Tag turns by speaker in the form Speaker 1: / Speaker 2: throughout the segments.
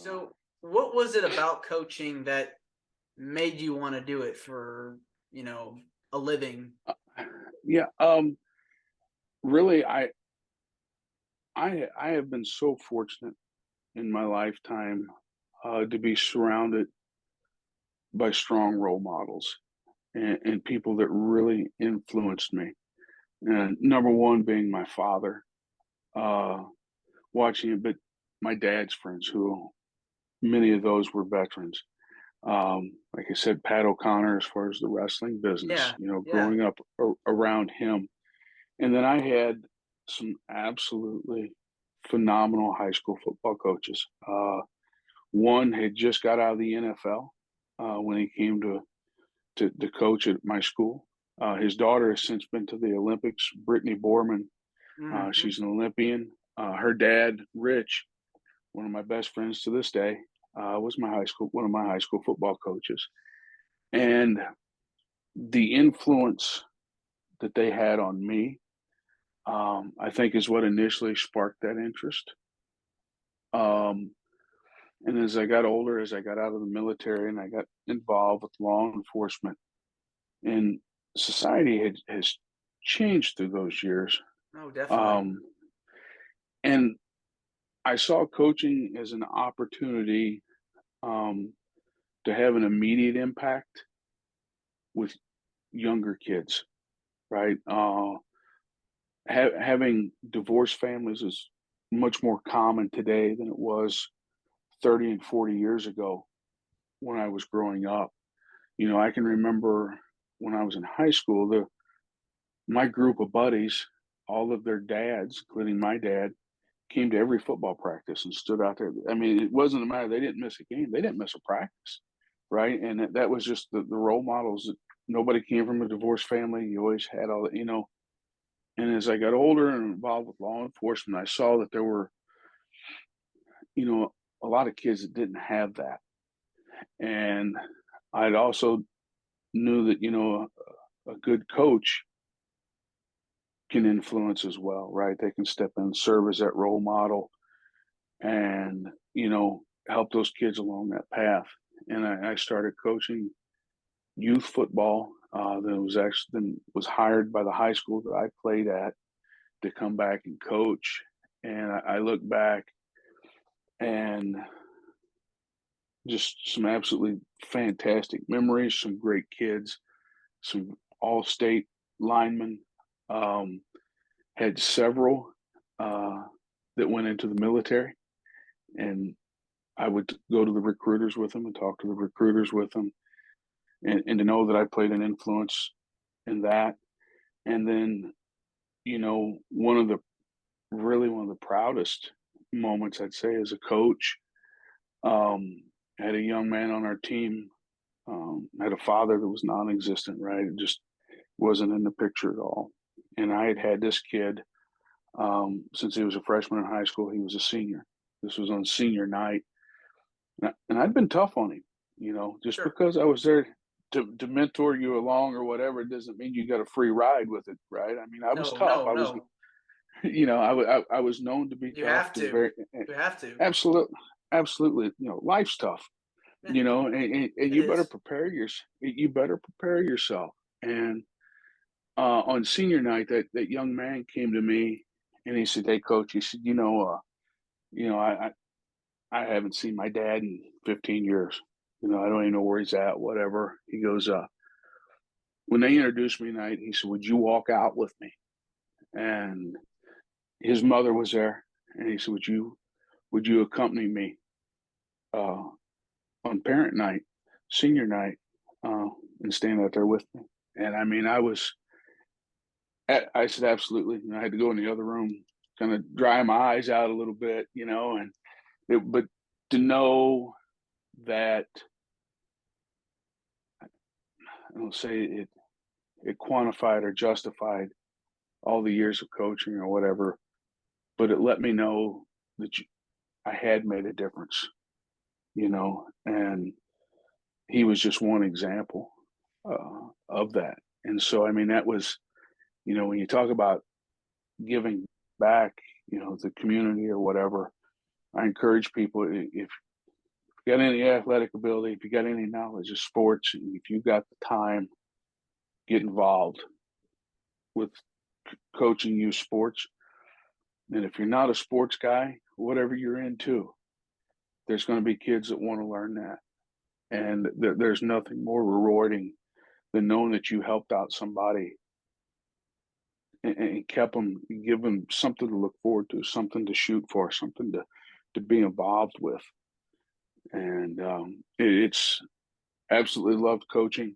Speaker 1: So, what was it about coaching that made you want to do it for, a living?
Speaker 2: Yeah, really, I have been so fortunate in my lifetime to be surrounded by strong role models and people that really influenced me. And number one being my father, uh, watching it, but my dad's friends, who many of those were veterans. Like I said, Pat O'Connor, as far as the wrestling business,
Speaker 1: Yeah, yeah.
Speaker 2: growing up around him. And then I had some absolutely phenomenal high school football coaches. One had just got out of the NFL when he came to coach at my school. His daughter has since been to the Olympics. Brittany Borman,
Speaker 1: Hmm.
Speaker 2: she's an Olympian. Her dad, Rich, one of my best friends to this day, was my high school one of my high school football coaches, and the influence that they had on me, I think, is what initially sparked that interest. Um, and as I got older, as I got out of the military and I got involved with law enforcement, and society has changed through those years.
Speaker 1: Oh, definitely.
Speaker 2: Um, and I saw coaching as an opportunity um, to have an immediate impact with younger kids, right? Having divorced families is much more common today than it was 30 and 40 years ago when I was growing up. I can remember when I was in high school, the my group of buddies, all of their dads, including my dad, came to every football practice and stood out there. I mean, it wasn't a matter they didn't miss a game; they didn't miss a practice, right? And that was just the role models. That nobody came from a divorced family. You always had all that. And as I got older and involved with law enforcement, I saw that there were, you know, a lot of kids that didn't have that. And I'd also knew that, a good coach can influence as well, right? They can step in, serve as that role model and, help those kids along that path. And I started coaching youth football. That was actually then was hired by the high school that I played at to come back and coach. And I look back and just some absolutely fantastic memories, some great kids, some all state linemen. Um, had several uh, that went into the military, and I would go to the recruiters with them and talk to the recruiters with them, and to know that I played an influence in that. And then, one of the proudest moments I'd say as a coach, um, had a young man on our team, had a father that was non-existent, right? It just wasn't in the picture at all. And I had this kid since he was a freshman in high school. He was a senior. This was on senior night, and I'd been tough on him. Just
Speaker 1: Sure.
Speaker 2: because I was there to mentor you along or whatever, it doesn't mean you got a free ride with it, right? I mean, I was
Speaker 1: No,
Speaker 2: tough.
Speaker 1: no,
Speaker 2: I was,
Speaker 1: no.
Speaker 2: I was known to be
Speaker 1: You
Speaker 2: tough,
Speaker 1: have
Speaker 2: to
Speaker 1: to.
Speaker 2: very
Speaker 1: You have to.
Speaker 2: absolute, absolutely. Life's tough,
Speaker 1: Yeah,
Speaker 2: and
Speaker 1: it is.
Speaker 2: you better prepare yourself. And on senior night, that young man came to me and he said, "Hey, coach," he said, you know, I, I haven't seen my dad in 15 years. I don't even know where he's at, whatever." He goes, when they introduced me tonight, he said, "Would you walk out with me?" And his mother was there. And he said, "Would you accompany me uh, on parent night, senior night, and stand out there with me?" And I mean, I said, "Absolutely." I had to go in the other room, kind of dry my eyes out a little bit, but to know that, I don't say it quantified or justified all the years of coaching or whatever, but it let me know that I had made a difference, and he was just one example of that. And so, I mean, that was, when you talk about giving back, the community or whatever, I encourage people, if got any athletic ability, if you got any knowledge of sports, if you got the time, get involved with coaching youth sports. And if you're not a sports guy, whatever you're into, there's going to be kids that want to learn that. And there's nothing more rewarding than knowing that you helped out somebody and kept them, give them something to look forward to, something to shoot for, something to be involved with. And it's absolutely loved coaching.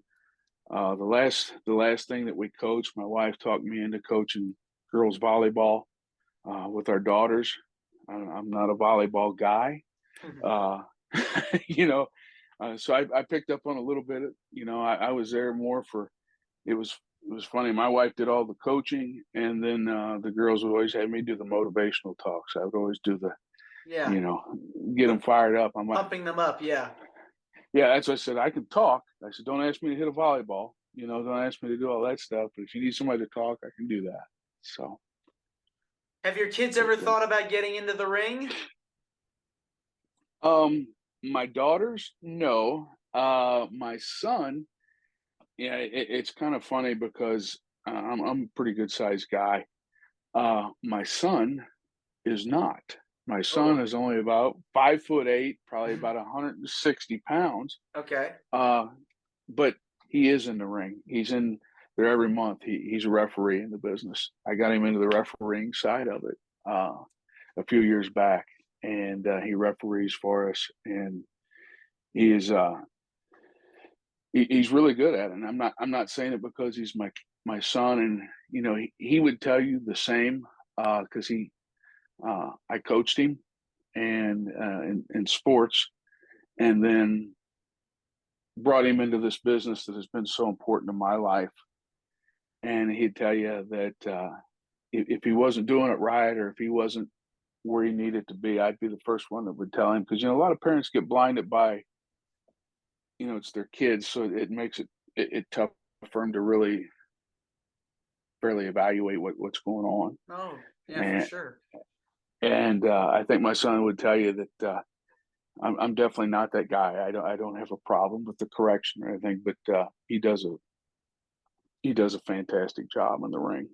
Speaker 2: The last thing that we coached, my wife talked me into coaching girls volleyball with our daughters. I'm not a volleyball guy, uh, you know. So I picked up on a little bit. I was there more for. It was funny. My wife did all the coaching, and then the girls would always have me do the motivational talks. I would always do the,
Speaker 1: Yeah.
Speaker 2: you know, get them fired up. I'm like,
Speaker 1: Pumping them up. Yeah.
Speaker 2: yeah, that's what I said. I can talk. I said, don't ask me to hit a volleyball. Don't ask me to do all that stuff. But if you need somebody to talk, I can do that. So,
Speaker 1: Have your kids ever thought about getting into the ring?
Speaker 2: my daughters, no. My son, yeah, it's kind of funny because I'm a pretty good sized guy. My son is not. My son
Speaker 1: Oh,
Speaker 2: is only about 5'8", probably about 160 pounds.
Speaker 1: okay.
Speaker 2: But he is in the ring. He's in there every month. He's a referee in the business. I got him into the refereeing side of it a few years back, and he referees for us. And he is he's really good at it. And I'm not saying it because he's my son. And he would tell you the same because I coached him and in sports, and then brought him into this business that has been so important to my life. And he'd tell you that if he wasn't doing it right, or if he wasn't where he needed to be, I'd be the first one that would tell him. Because a lot of parents get blinded by it's their kids, so it makes it tough for them to really fairly evaluate what's going on.
Speaker 1: Oh, yeah, for
Speaker 2: And
Speaker 1: sure.
Speaker 2: I think my son would tell you that I'm definitely not that guy. I don't have a problem with the correction or anything, but he does a fantastic job in the ring.